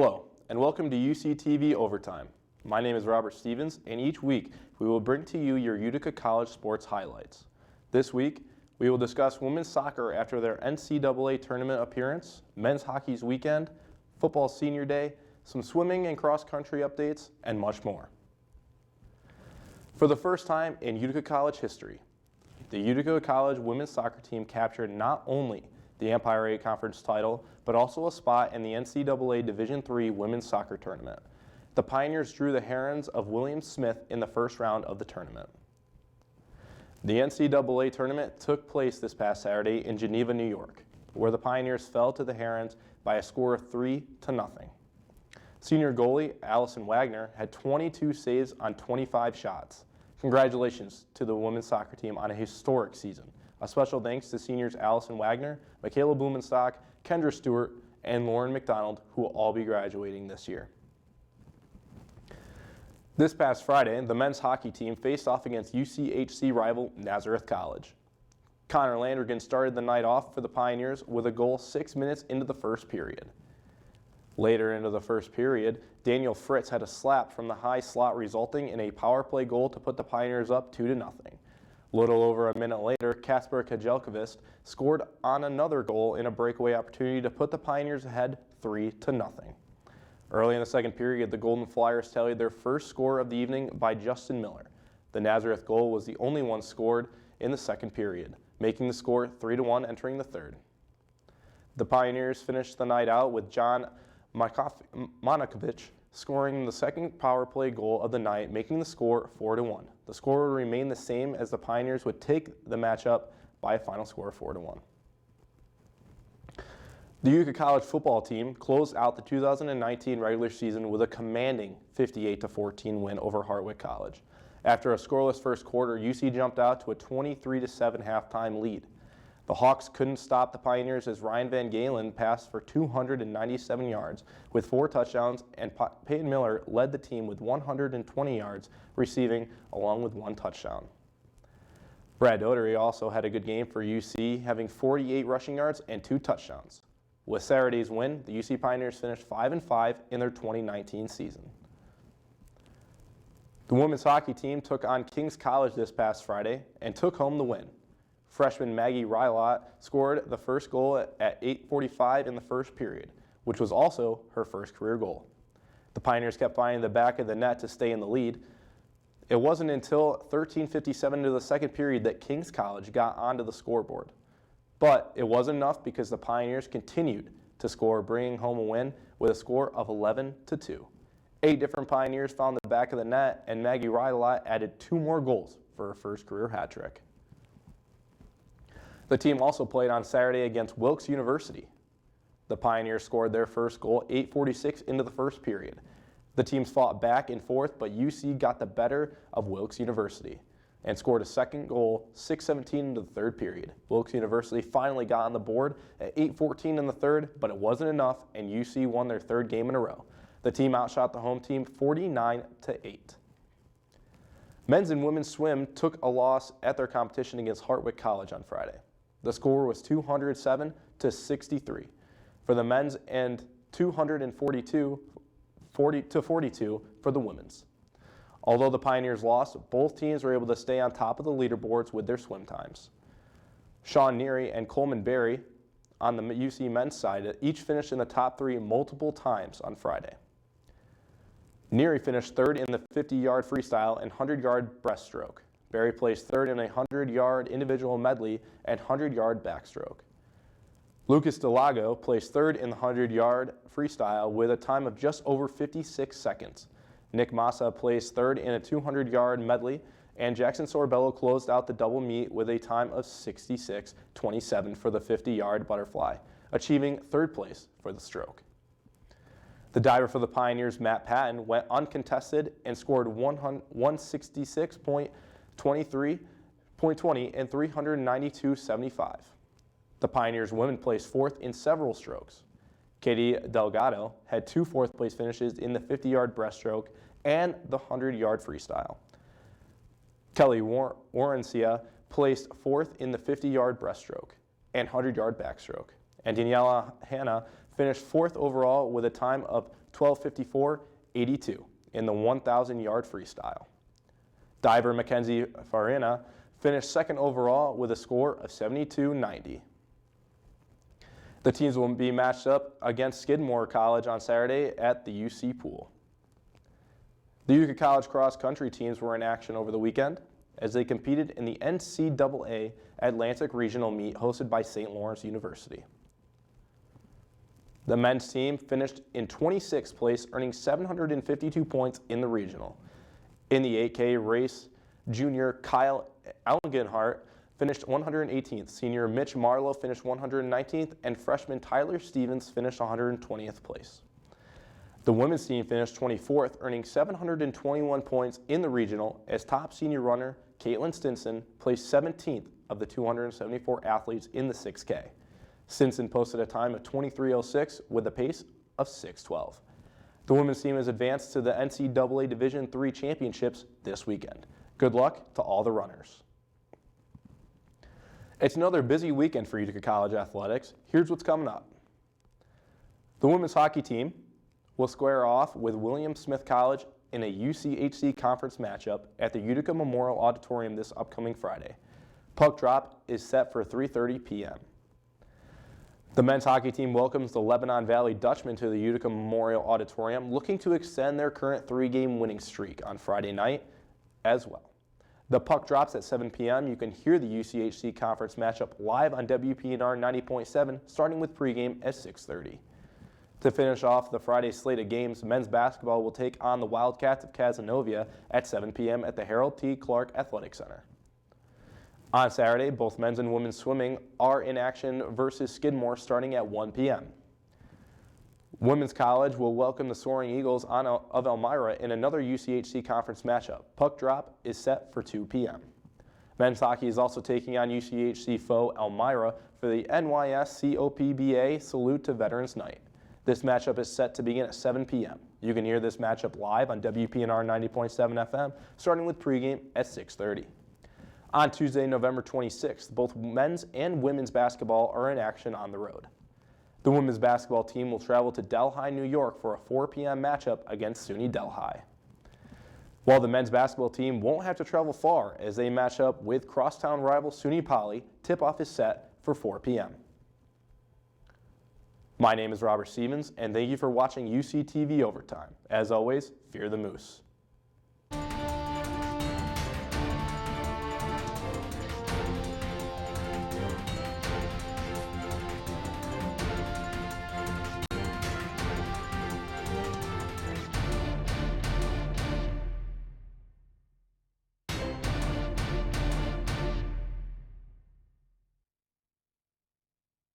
Hello, and welcome to UCTV Overtime. My name is Robert Stevens, and each week we will bring to you your Utica College sports highlights. This week, we will discuss women's soccer after their NCAA tournament appearance, men's hockey's weekend, football senior day, some swimming and cross-country updates, and much more. For the first time in Utica College history, the Utica College women's soccer team captured not only the Empire 8 Conference title, but also a spot in the NCAA Division III women's soccer tournament. The Pioneers drew the Herons of William Smith in the first round of the tournament. The NCAA tournament took place this past Saturday in Geneva, New York, where the Pioneers fell to the Herons by a score of 3-0. Senior goalie Allison Wagner had 22 saves on 25 shots. Congratulations to the women's soccer team on a historic season. A special thanks to seniors Allison Wagner, Michaela Blumenstock, Kendra Stewart, and Lauren McDonald, who will all be graduating this year. This past Friday, the men's hockey team faced off against UCHC rival Nazareth College. Connor Landrigan started the night off for the Pioneers with a goal 6 minutes into the first period. Later into the first period, Daniel Fritz had a slap from the high slot, resulting in a power play goal to put the Pioneers up 2-0. Little over a minute later, Kasper Kajelkovist scored on another goal in a breakaway opportunity to put the Pioneers ahead 3-0. Early in the second period, the Golden Flyers tallied their first score of the evening by Justin Miller. The Nazareth goal was the only one scored in the second period, making the score 3-1 entering the third. The Pioneers finished the night out with John Monakovic scoring the second power play goal of the night, making the score 4-1. The score would remain the same as the Pioneers would take the matchup by a final score of 4-1. The Utica College football team closed out the 2019 regular season with a commanding 58-14 win over Hartwick College. After a scoreless first quarter, UC jumped out to a 23-7 halftime lead. The Hawks couldn't stop the Pioneers as Ryan Van Galen passed for 297 yards with 4 touchdowns, and Peyton Miller led the team with 120 yards receiving along with 1 touchdown. Brad Dotery also had a good game for UC, having 48 rushing yards and 2 touchdowns. With Saturday's win, the UC Pioneers finished 5-5 in their 2019 season. The women's hockey team took on Kings College this past Friday and took home the win. Freshman Maggie Rylott scored the first goal at 8:45 in the first period, which was also her first career goal. The Pioneers kept finding the back of the net to stay in the lead. It wasn't until 13:57 into the second period that Kings College got onto the scoreboard. But it wasn't enough because the Pioneers continued to score, bringing home a win with a score of 11-2. 8 different Pioneers found the back of the net, and Maggie Rylott added 2 more goals for her first career hat trick. The team also played on Saturday against Wilkes University. The Pioneers scored their first goal 8:46 into the first period. The teams fought back and forth, but UC got the better of Wilkes University and scored a second goal 6:17 into the third period. Wilkes University finally got on the board at 8:14 in the third, but it wasn't enough, and UC won their third game in a row. The team outshot the home team 49-8. Men's and women's swim took a loss at their competition against Hartwick College on Friday. The score was 207-63 for the men's and 242-42 for the women's. Although the Pioneers lost, both teams were able to stay on top of the leaderboards with their swim times. Sean Neary and Coleman Berry on the UC men's side each finished in the top 3 multiple times on Friday. Neary finished third in the 50-yard freestyle and 100-yard breaststroke. Berry placed third in a 100-yard individual medley and 100-yard backstroke. Lucas Delago placed third in the 100-yard freestyle with a time of just over 56 seconds. Nick Massa placed third in a 200-yard medley, and Jackson Sorbello closed out the double meet with a time of 66:27 for the 50-yard butterfly, achieving third place for the stroke. The diver for the Pioneers, Matt Patton, went uncontested and scored 166.20 and 392.75. The Pioneers women placed 4th in several strokes. Katie Delgado had 2 fourth-place finishes in the 50-yard breaststroke and the 100-yard freestyle. Kelly Warrencia placed 4th in the 50-yard breaststroke and 100-yard backstroke. And Daniela Hanna finished 4th overall with a time of 12:54.82 in the 1,000-yard freestyle. Diver Mackenzie Farina finished second overall with a score of 72.90. The teams will be matched up against Skidmore College on Saturday at the UC Pool. The Utica College cross-country teams were in action over the weekend as they competed in the NCAA Atlantic Regional Meet hosted by St. Lawrence University. The men's team finished in 26th place, earning 752 points in the regional. In the 8K race, junior Kyle Elgenhart finished 118th, senior Mitch Marlowe finished 119th, and freshman Tyler Stevens finished 120th place. The women's team finished 24th, earning 721 points in the regional as top senior runner Caitlin Stinson placed 17th of the 274 athletes in the 6K. Stinson posted a time of 23:06 with a pace of 6:12. The women's team has advanced to the NCAA Division III championships this weekend. Good luck to all the runners. It's another busy weekend for Utica College athletics. Here's what's coming up. The women's hockey team will square off with William Smith College in a UCHC conference matchup at the Utica Memorial Auditorium this upcoming Friday. Puck drop is set for 3:30 p.m. The men's hockey team welcomes the Lebanon Valley Dutchmen to the Utica Memorial Auditorium, looking to extend their current 3-game winning streak on Friday night as well. The puck drops at 7 p.m. You can hear the UCHC conference matchup live on WPNR 90.7, starting with pregame at 6:30. To finish off the Friday slate of games, men's basketball will take on the Wildcats of Cazenovia at 7 p.m. at the Harold T. Clark Athletic Center. On Saturday, both men's and women's swimming are in action versus Skidmore starting at 1 p.m. Women's college will welcome the Soaring Eagles of Elmira in another UCHC conference matchup. Puck drop is set for 2 p.m. Men's hockey is also taking on UCHC foe Elmira for the NYSCOPBA Salute to Veterans Night. This matchup is set to begin at 7 p.m. You can hear this matchup live on WPNR 90.7 FM, starting with pregame at 6:30. On Tuesday, November 26th, both men's and women's basketball are in action on the road. The women's basketball team will travel to Delhi, New York for a 4 p.m. matchup against SUNY Delhi. While the men's basketball team won't have to travel far as they match up with crosstown rival SUNY Poly, tip-off is set for 4 p.m. My name is Robert Stevens, and thank you for watching UCTV Overtime. As always, fear the Moose.